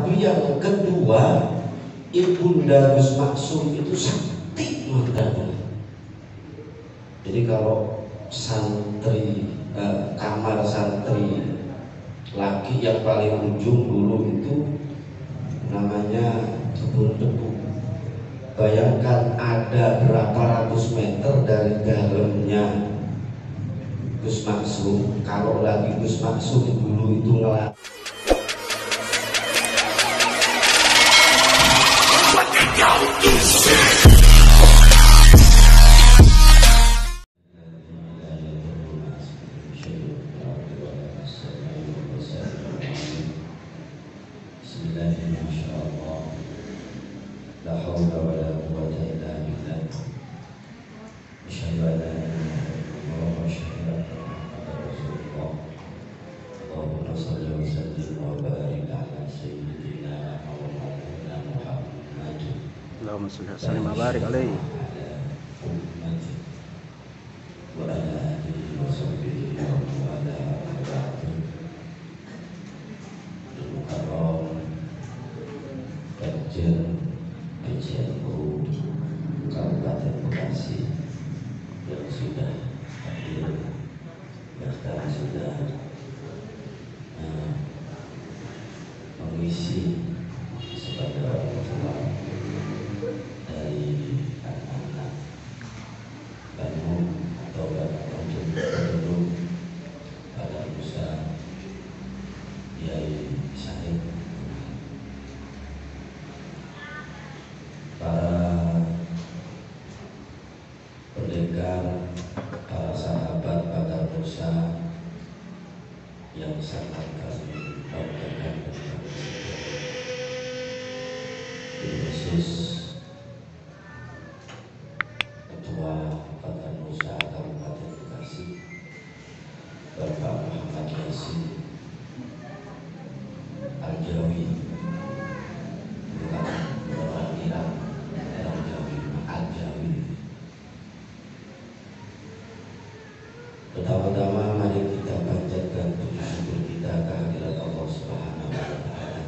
Tapi yang kedua, Ibunda Gus Maksum itu sakti mata. Jadi kalau santri kamar santri laki yang paling ujung dulu itu namanya kebun debu. Bayangkan ada berapa ratus meter dari dalamnya Gus Maksum. Kalau lagi Gus Maksum dulu itu ngelak. Allahumma shalli wa sallim wa barik alaihi. Kabupaten Bekasi yang sudah hadir, bahkan sudah mengisi sebagai orang tua dari anak-anak Bandung atau penduduk pada usaha Kiai Syahid, para pendekar, para sahabat pakar dosa yang sangat kami banggakan dan khusus Ketua Pakar Dosa Kabupaten Bekasi Bapak Muhammad Yasin Al-Jawi, bukan orang Irak, Al-Jawi, Al-Jawi. Pertama-tama mari kita panjatkan puji syukur kita kehadirat Allah Subhanahu wa Ta'ala,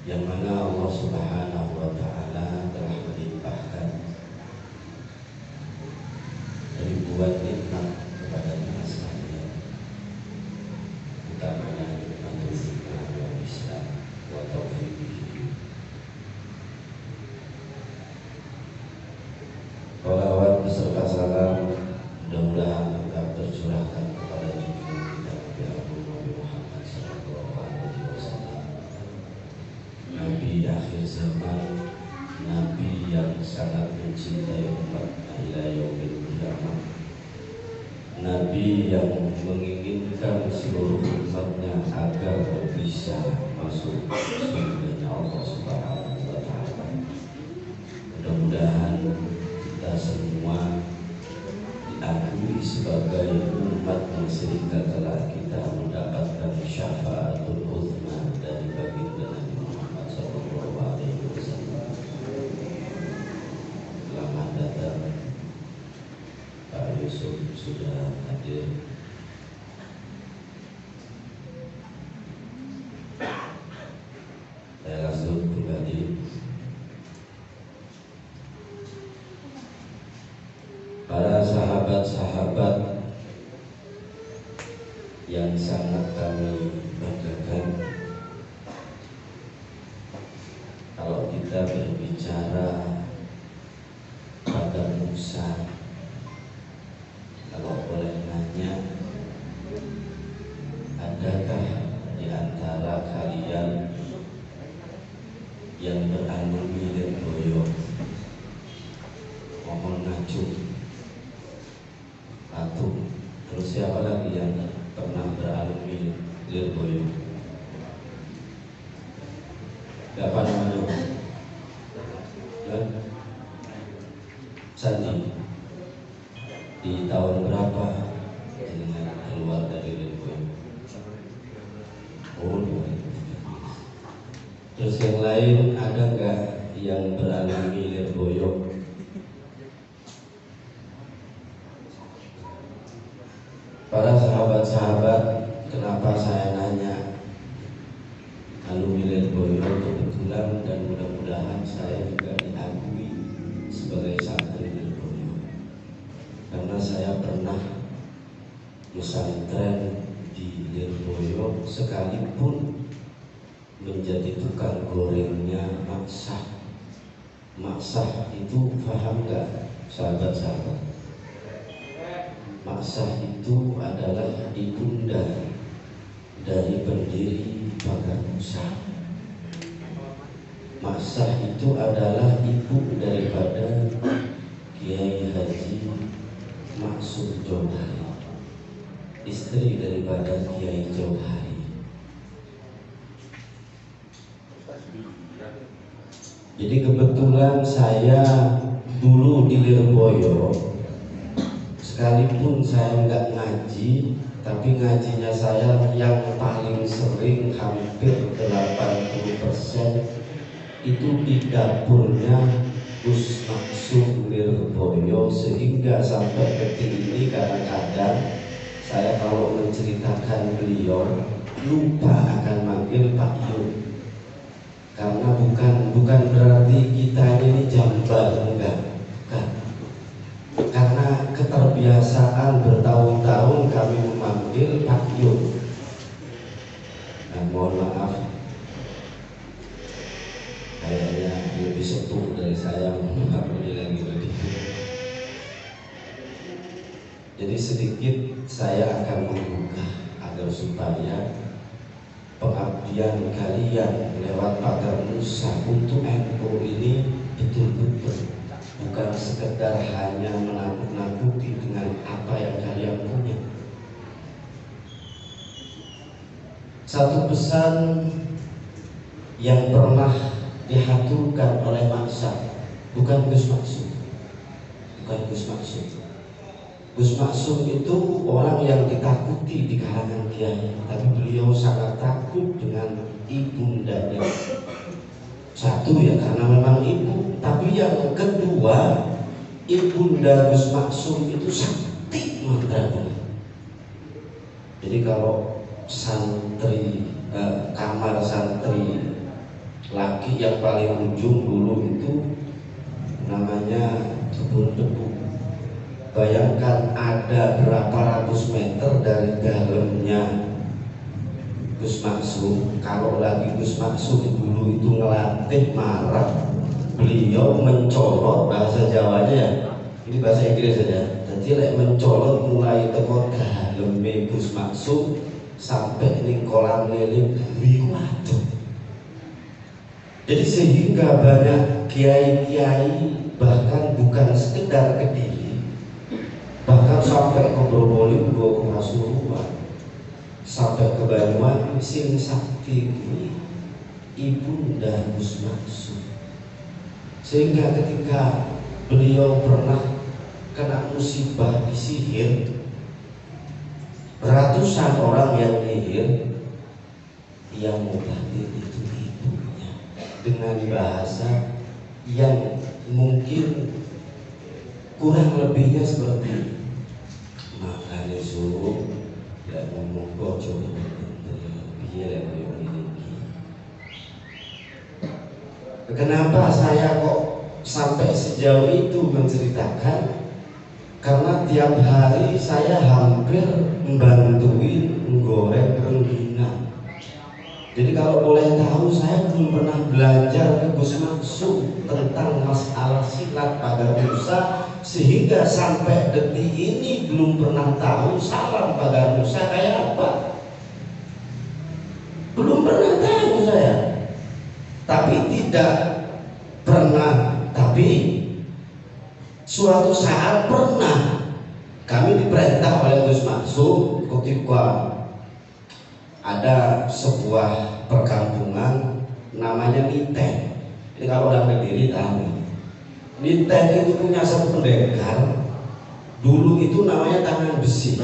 yang mana Allah Subhanahu wa Ta'ala telah melimpahkan ribuan nikmat kepada kita sekalian, utamanya nikmat iman wal Islam wa taufiqihi. Salawat beserta salam mudah-mudahan tetap tercurahkan kepada junjungan kita Nabi Muhammad sallallahu alaihi wasallam, Nabi akhir zaman, Nabi yang sangat mencintai umatnya ila yaumil qiyamah, Nabi yang menginginkan seluruh umatnya agar bisa masuk surganya Allah Subhanahu wa Ta'ala. Mudah-mudahan kita semua diakui sebagai umat yang sehingga telah kita mendapatkan syafaatul uzma dari baginda Nabi Muhammad sallallahu alaihi wasallam. Selamat datang Pak Yusuf, sudah hadir. Saya langsung pribadi, para sahabat-sahabat yang sangat kami banggakan. Kalau kita berbicara pada Musa, kalau boleh nanya, adakah di antara kalian yang beranumi dan boyo? Mohon ngacu patung. Terus siapa lagi yang pernah beralumni Lirboyo? Siapa namanya? Dan Sandi. Di tahun berapa dengan keluar dari Lirboyo? Oh, terus yang lain ada nggak yang beralumni Lirboyo? Para sahabat-sahabat, kenapa saya nanya? alumni Lirboyo kebetulan, dan mudah-mudahan saya juga diakui sebagai santri Lirboyo, karena saya pernah pesantren di Lirboyo sekalipun menjadi tukang gorengnya maksah. Maksah itu paham nggak sahabat-sahabat? Maksah itu adalah ibunda dari pendiri Pagar Nusa. Maksah itu adalah ibu daripada Kiai Haji Maksud Johari, istri daripada Kiai Johari. Jadi kebetulan saya dulu di Lirboyo, sekalipun saya nggak ngaji, tapi ngajinya saya yang paling sering hampir 80% itu di dapurnya Gus Maksum Lirboyo, sehingga sampai detik ini kadang-kadang saya kalau menceritakan beliau lupa akan manggil Pak Yun. Karena bukan berarti kita ini jambal, enggak. Karena keterbiasaan bertahun-tahun kami memanggil Pak Yun. Nah, mohon maaf, kayaknya lebih sepuh dari saya, nggak boleh lagi begitu. Jadi sedikit saya akan membuka agar supaya pengabdian kalian lewat Pagar Nusa untuk NU ini betul-betul bukan sekedar hanya menakut-nakuti dengan apa yang kalian punya. Satu pesan yang pernah dihaturkan oleh Maksah, bukan Gus Maksum, bukan Gus Maksum. Gus Maksum itu orang yang ditakuti di kalangan kiai, tapi beliau sangat takut dengan ibundanya. Satu ya karena memang ibu, tapi yang kedua ibunda Gus Maksum itu sakti mantranya. Jadi kalau santri kamar santri laki yang paling ujung dulu itu namanya kebun debu. Bayangkan ada berapa ratus meter dari dalamnya Gus Maksum. Kalau lagi Gus Maksum dulu itu ngelatih marah, beliau mencolot, bahasa Jawanya ya, ini bahasa Inggris saja. Jadi mencolot mulai teko daleme Gus Maksum sampai ini kolam lele bumi waduh. Jadi sehingga banyak kiai-kiai bahkan bukan sekedar Kediri, bahkan sampai ke Probolinggo, ke Pasuruan, sampai ke Banyuwangi, sing sakti ini ibunda Gus Maksum. Sehingga ketika beliau pernah kena musibah disihir, ratusan orang yang nyihir, yang ngobatin itu ibunya dengan bahasa yang mungkin kurang lebihnya seperti makanya suruh ya ngomong bocor biar yang memiliki. Kenapa saya kok sampai sejauh itu menceritakan? Karena tiap hari saya hampir membantuin menggoreng rengginang. Jadi kalau boleh tahu, saya belum pernah belajar ke Gus Maksum tentang masalah silat Pagar Nusa, sehingga sampai detik ini belum pernah tahu salam Pagar Nusa kayak apa. Belum pernah tahu saya. Tapi tidak pernah, tapi suatu saat pernah kami diperintah oleh Gus Maksum ketika ada sebuah perkampungan namanya Niteh. Ini kalau orang Kediri tahu. Niteh itu punya satu pendekar. Dulu itu namanya tangan besi.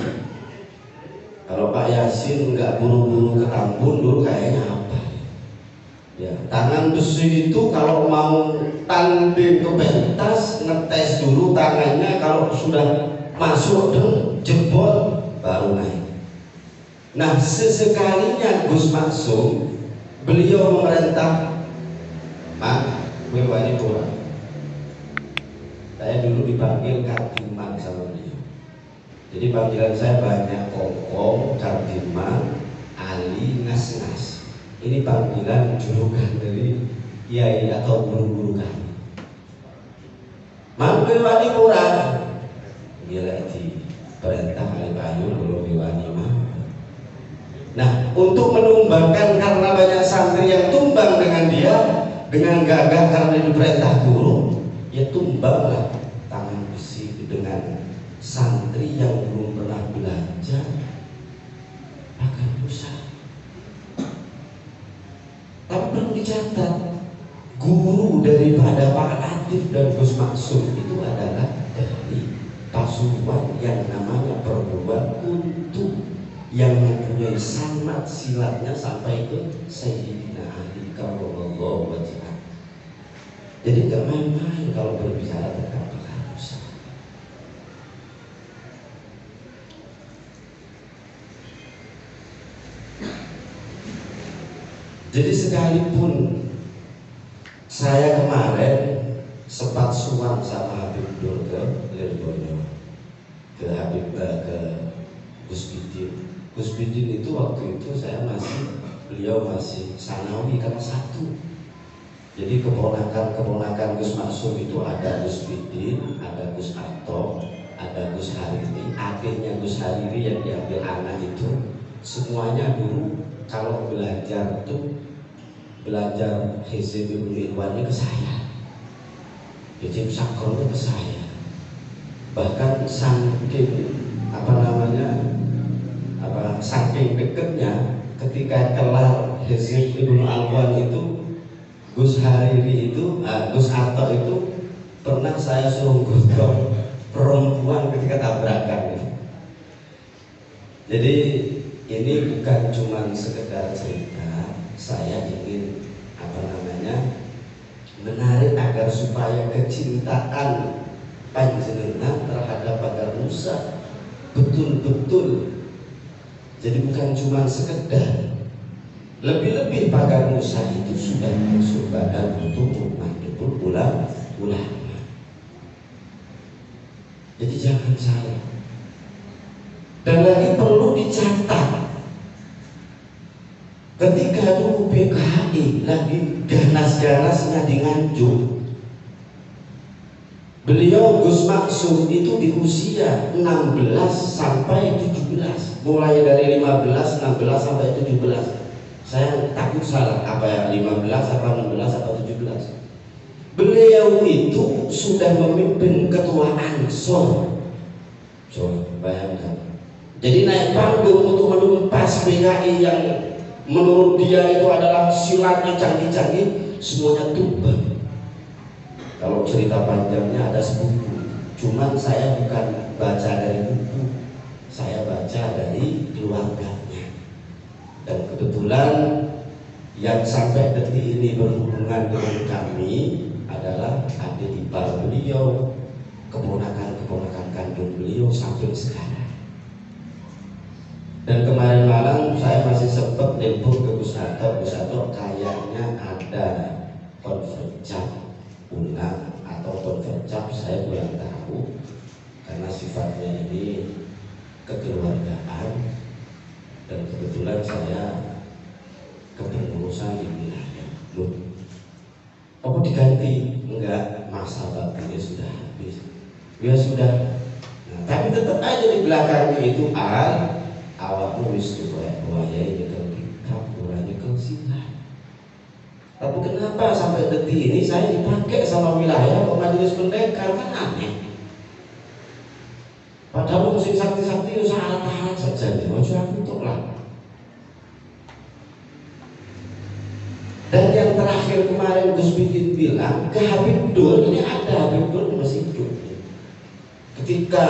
Kalau Pak Yasin nggak buru-buru ke Tambun dulu kayaknya apa? Ya, tangan besi itu kalau mau tanding ke pentas ngetes dulu tangannya, kalau sudah masuk jebol baru naik. Nah, sesekalinya Gus Maksum Beliau memerintah Wani Pura. Saya dulu dipanggil Kardiman sama beliau. Jadi panggilan saya banyak, Kongkong, Kardiman, Ali, Ngas-Ngas. Ini panggilan julukan dari kiai atau guru-guru kami. Mampir Wani Pura, gila di perintah Ali Bayu belum Wani mah. Nah, untuk menumbangkan karena banyak santri yang tumbang dengan dia, dengan gagah karena diperintah guru, ya tumbanglah tangan besi dengan santri yang belum pernah belajar akan dosa. Tapi perlu dicatat, guru daripada Pak Latif dan Gus Maksum itu adalah dari Pasuruan yang namanya perguruan untuk yang mempunyai sanad silatnya sampai ke Sayyidina Ali karramallahu wajhah. Jadi nggak main-main kalau berbicara tentang perkara dosa. Jadi sekalipun saya kemarin sempat suan sama Habib Dur ke Lirboyo, ke Habib ke Gus Bidin. Gus Bidin itu waktu itu beliau masih sanawi kelas 1. Jadi keponakan Gus Maksum itu ada Gus Bidin, ada Gus Arto, ada Gus Hariri, akhirnya Gus Hariri yang diambil anak itu semuanya dulu kalau belajar Hizib Ibnu Ikhwannya ke saya, Hizib Sakronnya ke saya. Bahkan saking deketnya ketika kelar Hizib Ibnu Alwan itu Gus Hariri itu Gus Arto itu pernah saya suruh godong perempuan ketika tabrakan. Jadi ini bukan cuma sekedar cerita, saya ingin menarik agar supaya kecintaan panjenengan terhadap Pagar Nusa betul-betul. Jadi bukan cuma sekedar, lebih-lebih Pagar Nusa itu sudah masuk badan untuk ulama. Jadi jangan salah. Dan lagi perlu dicatat, ketika dulu PKI lagi ganas-ganasnya di Nganjuk, beliau Gus Maksum itu di usia 16 sampai 17, mulai dari 15, 16 sampai 17. Saya takut salah, 15 apa 16 atau 17. Beliau itu sudah memimpin ketua Ansor. Coba bayangkan. Jadi naik panggung untuk menumpas PKI yang menurut dia itu adalah silatnya canggih-canggih, semuanya tumbang. Kalau cerita panjangnya ada 10, cuman saya bukan baca dari buku, saya baca dari keluarganya. Dan kebetulan yang sampai detik ini berhubungan dengan kami adalah adik ipar beliau, keponakan kandung beliau sampai sekarang. Dan kemarin malam saya masih sempat nelpon ke Gus Arto kayaknya ada konferensi ulang atau konferensi, saya kurang tahu karena sifatnya ini kekeluargaan dan kebetulan saya kepengurusan di wilayah. Loh, apa diganti? Enggak, masa baktinya sudah habis. Ya sudah. Nah, tapi tetap aja di belakangnya itu awakmu wis buaya nyekel kitab, ora nyekel silat. Tapi kenapa sampai detik ini saya dipakai sama wilayah majelis pendekar, kan aneh. Padahal musim sakti-sakti itu salah saja, ojo aku untuk lah. Dan yang terakhir kemarin Gus Bidin bilang ke Habib Dur, ini ada Habib Dur masih hidup. Ketika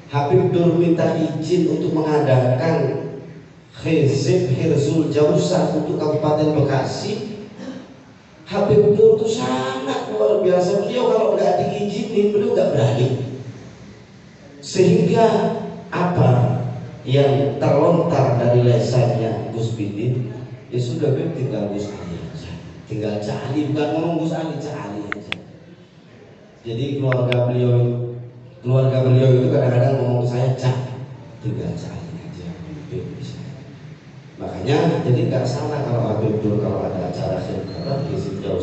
Habib Dur minta izin untuk mengadakan Hizib Hirzul Jausah untuk Kabupaten Bekasi, Habib Dur itu sangat luar biasa. Beliau kalau nggak diizinin, beliau nggak berani. Sehingga apa yang terlontar dari lesannya Gus Bidin, Ya sudah, Beb, tinggal Gus Ali aja. Tinggal Cali, bukan ngomong Gus Ali, Cali aja. Jadi keluarga beliau itu kadang-kadang ngomong ke saya, Cak, tinggal Cali aja, Beb bisa. Makanya jadi nggak salah kalau Habib dulu kalau ada acara khidmat di sini jauh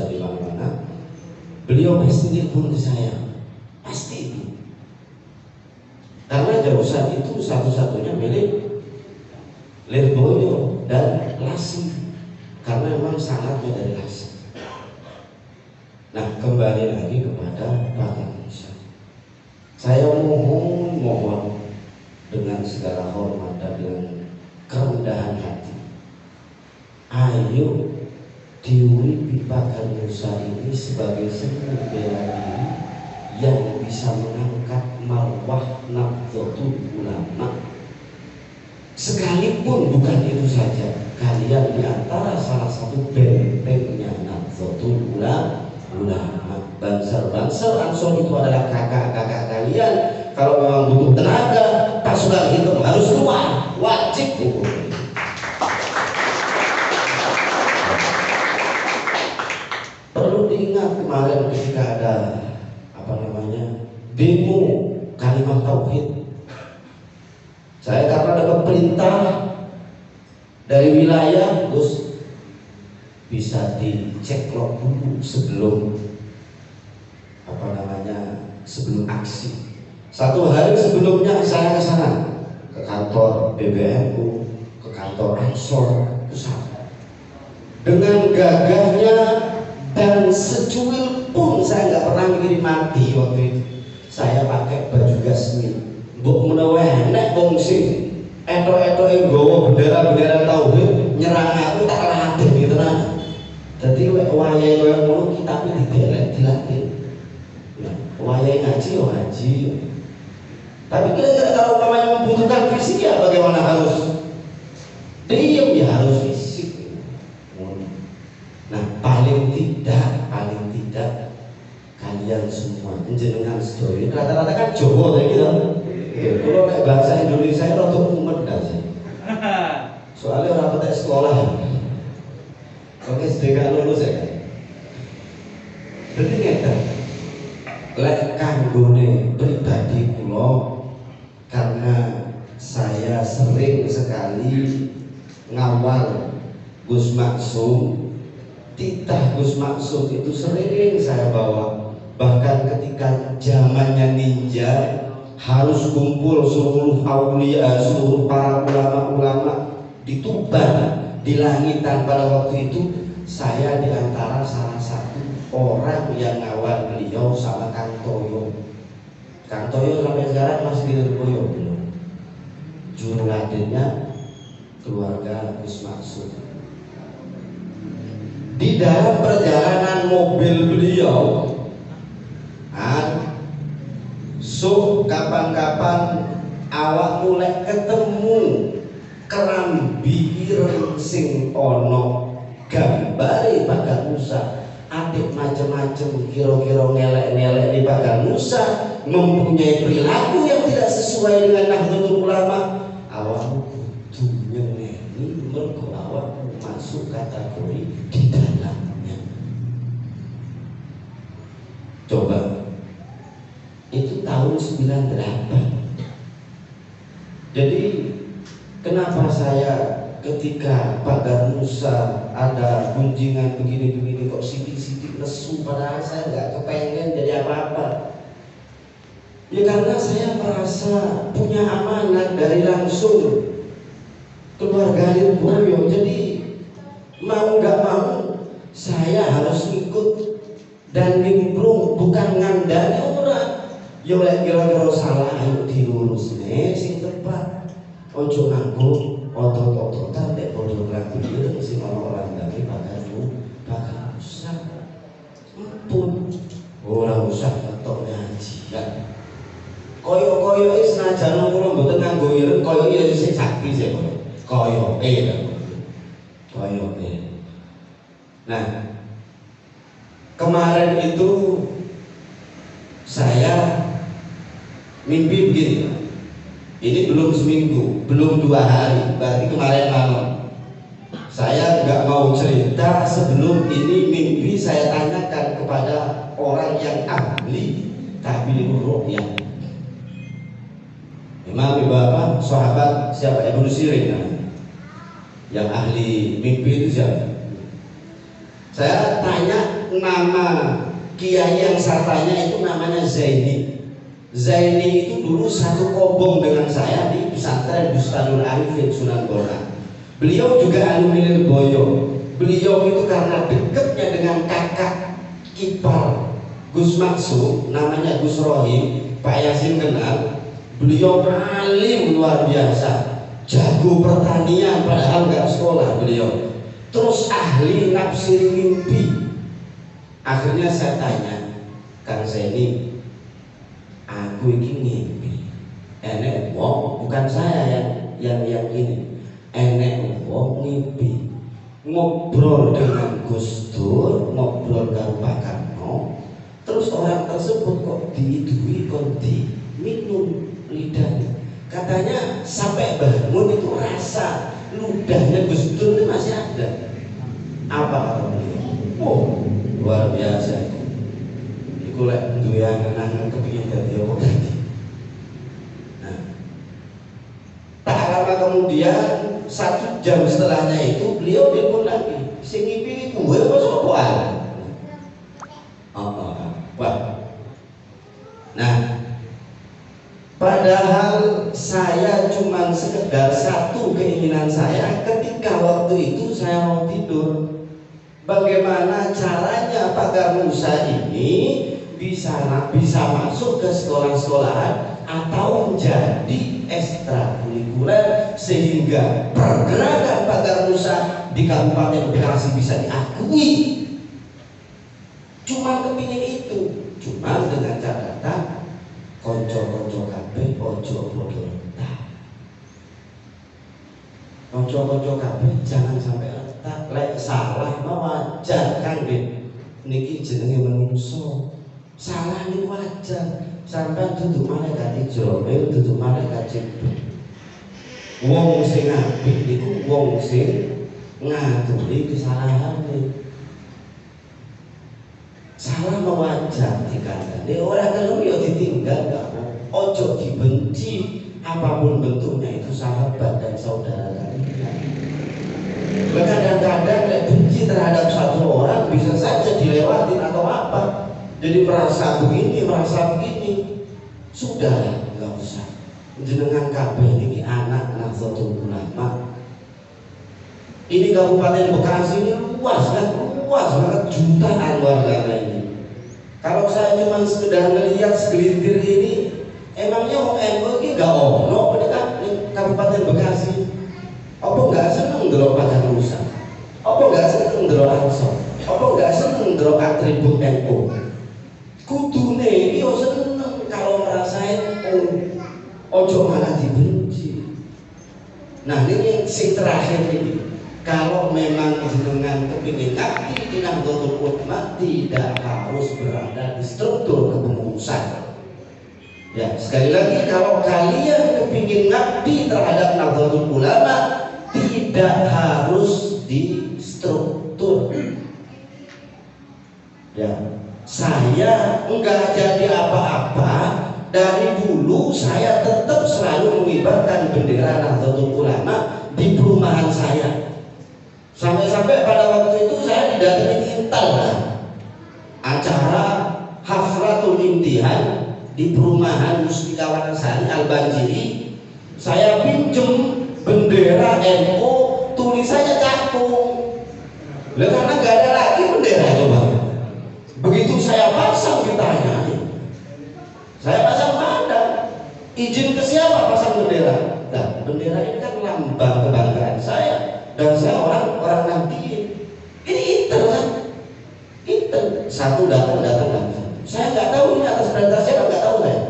di mana-mana, beliau pasti telepon ke saya, pasti itu. Karena Jausan itu satu-satunya milik Lirboyo dan Lasem, karena memang sangatnya dari Lasem. Nah, kembali lagi kepada Pak Musa. Saya mohon dengan segala hormat dan dengan kerendahan hati, ayo diuripi Pak Musa ini sebagai sebuah bela diri yang bisa mengangkat marwah Nahdlatul Ulama. Sekalipun bukan itu saja, kalian di antara salah satu bentengnya Nahdlatul Ulama. Bansar Ansor itu adalah kakak-kakak kalian. Kalau memang butuh tenaga, pasukan hitam harus keluar, wajib hukum. Perlu diingat kemarin ketika ada demo kalimat tauhid, saya karena dapat perintah dari wilayah, Gus bisa dicek dulu sebelum sebelum aksi. Satu hari sebelumnya saya ke sana, ke kantor PBNU, ke kantor Ansor pusat, dengan gagahnya dan secuil pun saya nggak pernah mikirin mati waktu itu. Saya pakai baju gasmin, mbok menawa nek wong sing eto-etoke nggawa bendera-bendera tauhid nyerang aku tak latih gitu nah. Dadi wayahe koyo ngono kitabe didelek dilatih. Nah, wayahe ngaji yo ngaji. Tapi kira-kira kalau umpamanya membutuhkan fisik ya bagaimana, harus diam ya harus fisik. Nah, paling tidak kalian semua jenengan sedaya rata-rata kan Jawa kayak gitu. Kalau kayak bahasa Indonesia itu rada umet aja. Soalnya orang petek sekolah. Oke, sedekah lulus ya kan. Jadi ngeten. Lek kanggone pribadi kula, karena saya sering sekali ngawal Gus Maksum, titah Gus Maksum itu sering saya bawa. Bahkan ketika zamannya ninja harus kumpul seluruh aulia, seluruh para ulama-ulama di Tuban, di langitan pada waktu itu, saya diantara salah satu orang yang ngawal beliau sama Kang Toyo. Kang Toyo sampai sekarang masih di Lirboyo belum. Juruladennya keluarga Gus Maksud. Di dalam perjalanan mobil beliau, kapan-kapan awak mulai ketemu kerambi ireng sing ono gambare Pak Musa, adik macam-macam kira-kira ngelek-ngelek di Pak Musa, mempunyai perilaku yang tidak sesuai dengan Nahdlatul Ulama. Awak kudu nyeneni mergo awak masuk kategori di dalamnya. Coba itu tahun 98. Jadi kenapa saya ketika Pak Musa ada gunjingan begini-begini kok sidik-sidik lesu, padahal saya nggak kepengen jadi apa-apa. Ya karena saya merasa punya amanat dari langsung keluarga Lirboyo. Jadi mau nggak mau saya harus ikut dan nimbrung, bukan ngandani orang. Ya oleh kira-kira salah ayo dilurus nih sing tepat. Ojo nganggo otot-ototan dek bodoh ragu itu sing ono landane Pak Musa. Ampun, ora usah ketok ngaji kan. Koyo-koyo senajan kula mboten nganggo ireng, koyo ya sing sakti sih koyo koyo. Nah, kemarin itu saya mimpi begini. Ini belum seminggu, belum 2 hari, berarti kemarin malam Saya nggak mau cerita sebelum ini mimpi saya tanyakan kepada orang yang ahli ta'birur ru'yah. Memang Bapak sahabat siapa? Ibnu Sirin kan? Yang ahli mimpi itu siapa? Saya tanya nama kiai yang saya tanya itu namanya Zaini. Zaini itu dulu satu kobong dengan saya di pesantren Bustanul Arifin Sunan Bonang. Beliau juga alumni Lirboyo. Beliau itu karena dekatnya dengan kakak ipar Gus Maksum, namanya Gus Rohim, Pak Yasin kenal. Beliau alim luar biasa, jago pertanian padahal nggak sekolah beliau. Terus ahli nafsir mimpi. Akhirnya saya tanya, Kang Zeni, aku ini ngimpi. Enek wong, bukan saya yang ini. Enek wong ngimpi ngobrol dengan Gus Dur, ngobrol dengan Pak Karno. Terus orang tersebut kok diidui, kok diminum lidahnya. Katanya sampai bangun itu rasa ludahnya Gus Dur itu masih ada. Apa kata beliau? Oh, luar biasa. Iku lek duwe angan-angan kepengin dadi apa dadi. Nah, tak lama kemudian 1 jam setelahnya itu beliau telepon lagi. Sing ngimpi kuwe apa sapa ae? Wah. Nah, padahal saya cuma sekedar satu keinginan saya ketika waktu itu saya mau tidur. Bagaimana caranya Pak Garmusa ini bisa masuk ke sekolah-sekolahan atau menjadi ekstrakurikuler sehingga pergerakan Pak Garmusa di Kabupaten Bekasi bisa diakui. Cuma kepingin itu, cuma dengan catatan konco-konco kabeh ojo bodoh letak. Konco-konco kabeh jangan sampai letak. Lek salah mah wajar kan niki jenenge menungso. Salah ini wajar. Sampai duduk malaikat Jibril, duduk malaikat Jibril. Wong sing apik iku wong sing ngaturi kesalahane. Salah wajar dikandani, orang kalau ya ditinggal gak apa. Ojo dibenci, apapun bentuknya itu sahabat dan saudara kalian. Kadang-kadang benci terhadap satu orang bisa saja dilewatin atau apa. Jadi merasa begini, sudah nggak usah. Jenengan kabeh ini anak Nahdlatul Ulama. Ini Kabupaten Bekasi ini luas banget, jutaan warga ini. Kalau saya cuma sekedar melihat segelintir ini, emangnya mau NU ini nggak ono di Kabupaten Bekasi? Apa nggak seneng delok Pak Garmusa? Apa nggak seneng delok Ansor? Apa nggak seneng delok atribut NU? Kudune ini seneng kalau ngerasain ojo malah dibenci. Nah ini yang terakhir ini. Kalau memang jenengan kepingin ngabdi di Nahdlatul Ulama, tidak harus berada di struktur kepengurusan. Ya, sekali lagi kalau kalian kepingin ngabdi terhadap Nahdlatul Ulama, tidak harus di struktur. Ya, saya enggak jadi apa-apa. Dari dulu saya tetap selalu mengibarkan bendera Nahdlatul Ulama di perumahan saya. Sampai-sampai pada waktu itu saya didatangi Intel acara Haflatul Imtihan di perumahan Mustika Wanasari Al-Banjiri. Saya pinjem bendera NU, tulisannya cakung. Lah karena nggak ada lagi bendera coba. Begitu saya pasang ditanya, saya pasang mana? Izin ke siapa pasang bendera? Nah, bendera ini kan lambang kebanggaan saya. Dan saya orang Nahdliyin. Ini Intel kan? Intel. Satu datang. Saya nggak tahu ini atas perintah siapa, nggak tahu saya.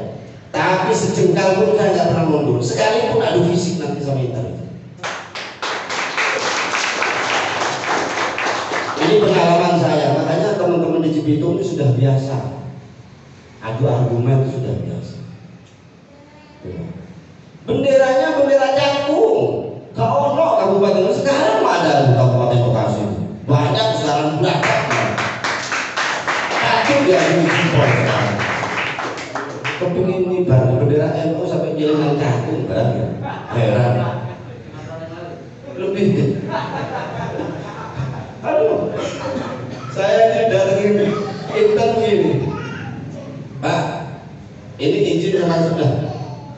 Tapi sejengkal pun saya nggak pernah mundur. Sekalipun adu fisik nanti sama Intel. Ini pengalaman saya. Makanya teman-teman di Cibitung ini sudah biasa. Adu argumen itu sudah biasa. Benderanya bendera cakung. Kalau no Kabupaten sekarang ada dalam belakang. Takut dia jempol. Kepingin ngibar bendera NU sampai jalan kaki, heran. Lebih. Aduh, saya dari intan begini, Pak. Ini izin sama sudah.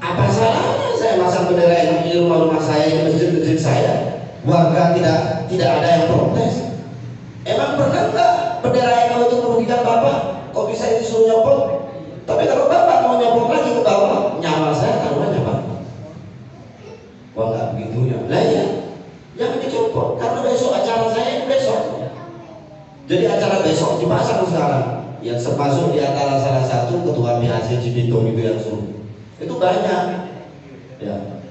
Apa salahnya saya masang bendera NU di rumah-rumah saya, di masjid-masjid saya? Warga tidak ada yang protes. Emang pernah nggak bendera NU itu merugikan Bapak? Kok bisa disuruh nyopot? Tapi kalau Bapak mau nyopot lagi ke bawah, nyawa saya taruhannya Pak. Wah nggak begitu ya? Lah ya, jangan dicopot karena besok acara saya besok. Jadi acara besok dipasang sekarang. Yang termasuk di antara salah satu ketua PHC Cibitung itu yang suruh. Itu banyak, ya,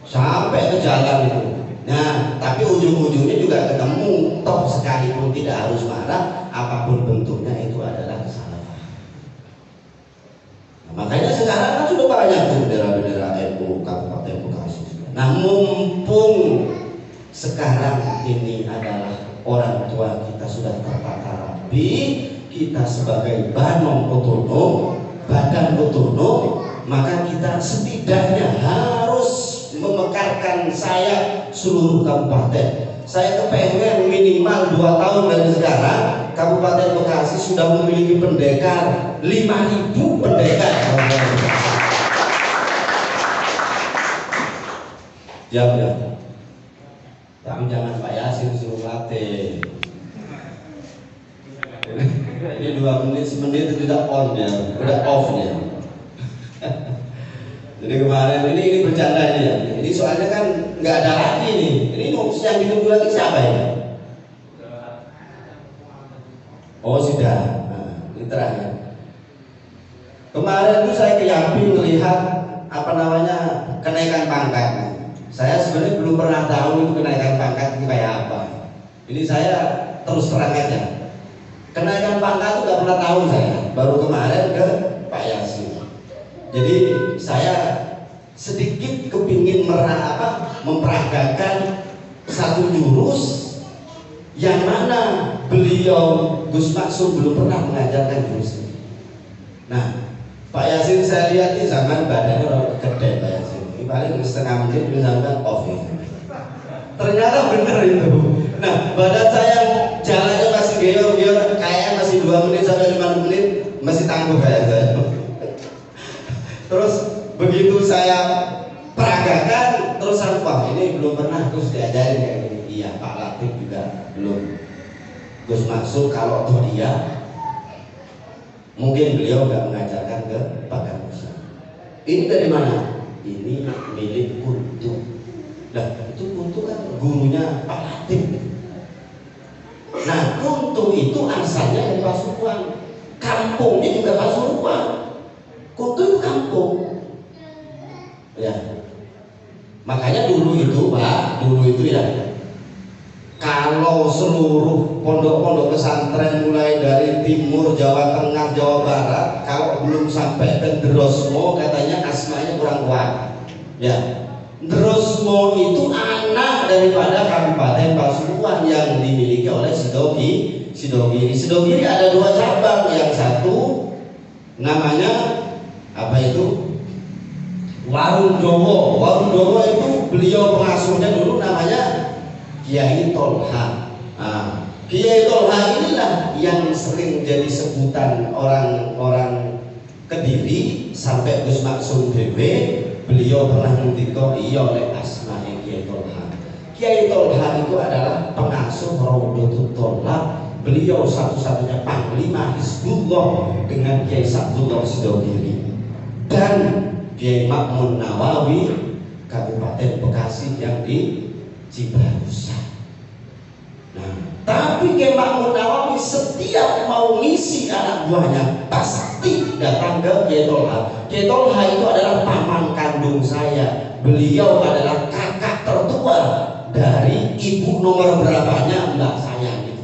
sampai ke jalan itu. Nah, tapi ujung-ujungnya juga ketemu. Toh sekalipun tidak harus marah, apapun bentuknya itu adalah kesalahpahaman. Nah, makanya sekarang kan sudah banyak tuh bendera-bendera NU Kabupaten Bekasi. Nah, mumpung sekarang ini adalah orang tua kita sudah tertata rapi, kita sebagai badan otonom, maka kita setidaknya harus memekarkan saya seluruh kabupaten. Saya kepengen minimal 2 tahun dari sekarang Kabupaten Bekasi sudah memiliki pendekar 5.000 pendekar. Ya. Tapi jangan Pak Yasin suruh latih. Ini 2 menit, semenit tidak on ya, udah off ya. Jadi kemarin ini bercanda ini ya. Ini soalnya kan nggak ada lagi nih. Ini notes yang ditunggu lagi siapa ya? Oh sudah. Nah, ini terakhir. Kemarin tuh saya ke Yampi melihat kenaikan pangkat. Saya sebenarnya belum pernah tahu itu kenaikan pangkat itu kayak apa. Ini saya terus terang aja. Kenaikan pangkat itu nggak pernah tahu saya. Baru kemarin ke Pak Yasin. Jadi saya sedikit kepingin memperagakan satu jurus yang mana beliau Gus Maksum belum pernah mengajarkan jurus ini. Nah, Pak Yasin saya lihat ini zaman badannya orang gede Pak Yasin. Ini paling setengah menit misalkan off ini. Ternyata benar itu. Nah, badan saya jalannya masih geor-geor, kayaknya masih 2 menit sampai 5 menit masih tangguh kayak saya. Terus begitu saya peragakan, terus wah ini belum pernah terus diajarin kayak gini. Iya, Pak Latif juga belum. Gus Maksud kalau toh dia mungkin beliau nggak mengajarkan ke Pak Kamusa. Ini dari mana? Ini milik Kuntu. Nah itu Kuntu kan gurunya Pak Latif. Nah Kuntu itu asalnya dari Pasuruan, kampungnya juga Pasuruan. Kuntu itu kampung, ya. Makanya dulu itu Pak, ya. Kalau seluruh pondok-pondok pesantren mulai dari timur, Jawa Tengah, Jawa Barat, kalau belum sampai ke Drosmo, katanya asmanya kurang kuat, ya. Drosmo itu anak daripada Kabupaten Pasuruan yang dimiliki oleh Sidogiri. Sidogiri ada 2 cabang, yang satu namanya apa itu? Warung Jowo. Warung Jowo itu beliau pengasuhnya dulu namanya Kiai Tolha. Nah, Kiai Tolha inilah yang sering jadi sebutan orang-orang Kediri sampai Gus Maksum BW. Beliau pernah mendikoi oleh asma'e Kiai Tolha. Kiai Tolha itu adalah pengasuh Raudhatul Tolha. Beliau satu-satunya panglima Hizbullah dengan Kiai Sabdullah Sidogiri dan Kiai Makmun Nawawi Kabupaten Bekasi yang di Cibarusah. Nah, tapi Kiai Makmun Nawawi setiap mau ngisi anak buahnya pasti datang ke Kiai Tolha. Kiai Tolha itu adalah paman kandung saya. Beliau adalah kakak tertua dari ibu nomor berapanya mbak saya gitu.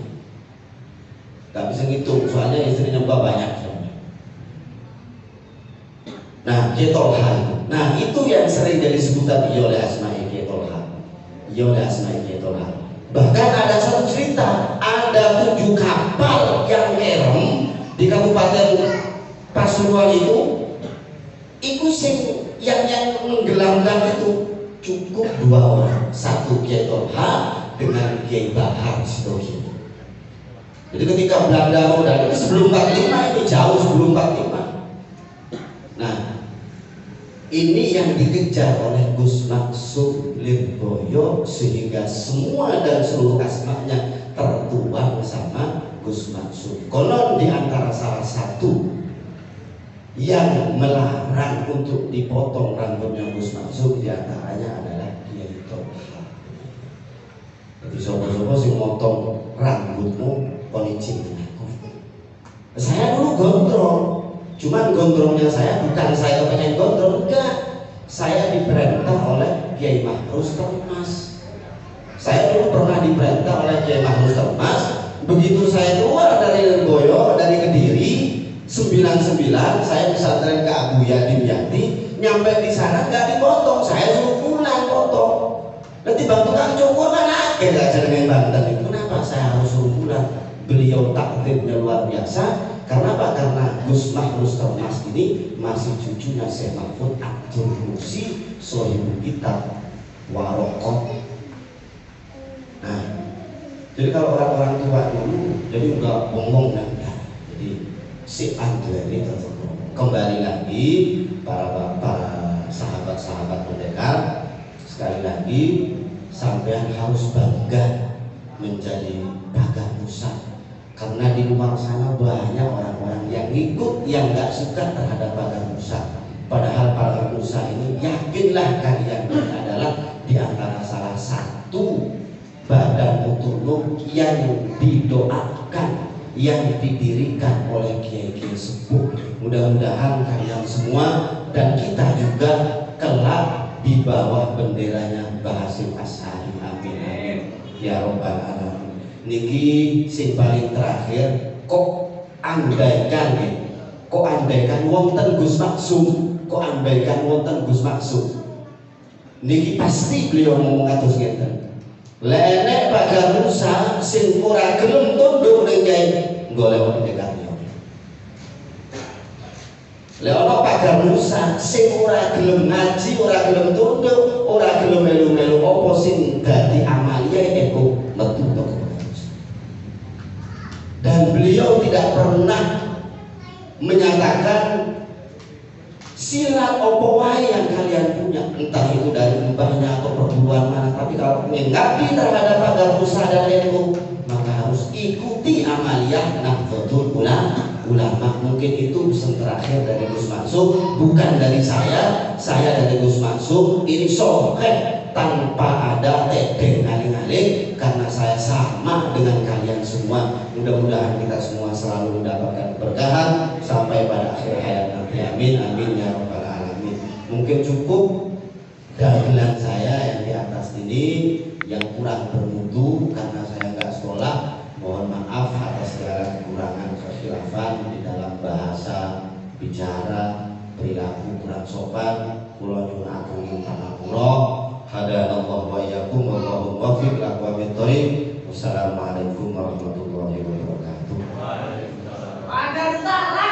Gak bisa ngitung soalnya istrinya mbak banyak. Nah, Kiai Tolha. Nah, itu yang sering jadi sebutan oleh asma'e Kiai Tolha. Oleh asma'e Kiai Tolha. Bahkan ada satu cerita, ada 7 kapal yang merem di Kabupaten Pasuruan itu sing yang menggelamkan itu cukup 2 orang, satu Kiai Tolha dengan Kiai Bahar Sidoarjo. Jadi ketika Belanda mau datang sebelum 45, ini jauh sebelum 45. Nah, ini yang dikejar oleh Gus Maksum Lirboyo sehingga semua dan seluruh asmanya tertuang sama Gus Maksum. Konon di antara salah satu yang melarang untuk dipotong rambutnya Gus Maksum diantaranya adalah Kiai Tolha. Jadi sopo-sopo sing motong rambutmu konicin aku. Saya dulu gondrong, cuman gondrongnya saya bukan saya pengen gondrong, enggak. Saya diperintah oleh Kiai Mahrus Termas. Saya dulu pernah diperintah oleh Kiai Mahrus Termas. Begitu saya keluar dari Lirboyo, dari Kediri 99, saya pesantren ke Abu Yadim Yati, nyampe di sana nggak dipotong, saya suruh pulang potong. Nanti bang tukang cukur kan akhir aja dengan Banten. Kenapa saya harus suruh pulang? Beliau takdirnya luar biasa. Karena apa? Karena Gus Mahrus Termas ini masih cucunya Syekh Mahfud Abdul Musi, sohibul kitab Warokot. Nah, jadi kalau orang-orang tua dulu, jadi nggak bohong ya. Jadi si Andrea ini kembali lagi para sahabat-sahabat pendekar, sekali lagi sampean harus bangga menjadi Pagar Nusa, karena di luar sana banyak orang-orang yang ikut yang nggak suka terhadap Pagar Nusa. Padahal Pagar Nusa ini yakinlah kalian ini adalah di antara salah satu badan otonom yang didoakan, yang didirikan oleh kiai-kiai sepuh. Mudah-mudahan kalian semua dan kita juga kelak di bawah benderanya Mbah Hasyim Asy'ari. Amin amin ya robbal alamin. Niki sing paling terakhir, kok andaikan wonten Gus Maksum, niki pasti beliau ngomong atus ngeten. Lenek Pagar Nusa sing ora gelem tunduk ning Kyai golek pendekar liya. Lha ana Pagar Nusa sing ora gelem ngaji, ora gelem tunduk, ora gelem melu-melu apa sing dadi amalia iku metu to Pagar Nusa. Dan beliau tidak pernah menyatakan silat opo wae yang kalian punya, entah itu dari mbahnya atau perguruan mana, tapi kalau mengabdi terhadap Pagar Nusa dan NU maka harus ikuti amaliyah Nahdlatul Ulama. Mungkin itu pesan terakhir dari Gus Maksum, bukan dari saya dari Gus Maksum. Ini soheh tanpa ada tedeng aling-aling, karena saya sama dengan kalian semua. Mudah-mudahan kita semua selalu mendapatkan keberkahan sampai pada akhir hayat nanti. Amin amin ya robbal alamin. Mungkin cukup dagelan saya yang di atas ini yang kurang bermutu karena saya nggak sekolah. Mohon maaf atas segala kekurangan kekhilafan di dalam bahasa, bicara, perilaku kurang sopan. Kula nyuwun agung pangapunten. Hadanallahu wa iyyakum wallahu muwaffiq ila aqwamit thoriq. Wassalamualaikum warahmatullahi wabarakatuh. Waalaikumsalam.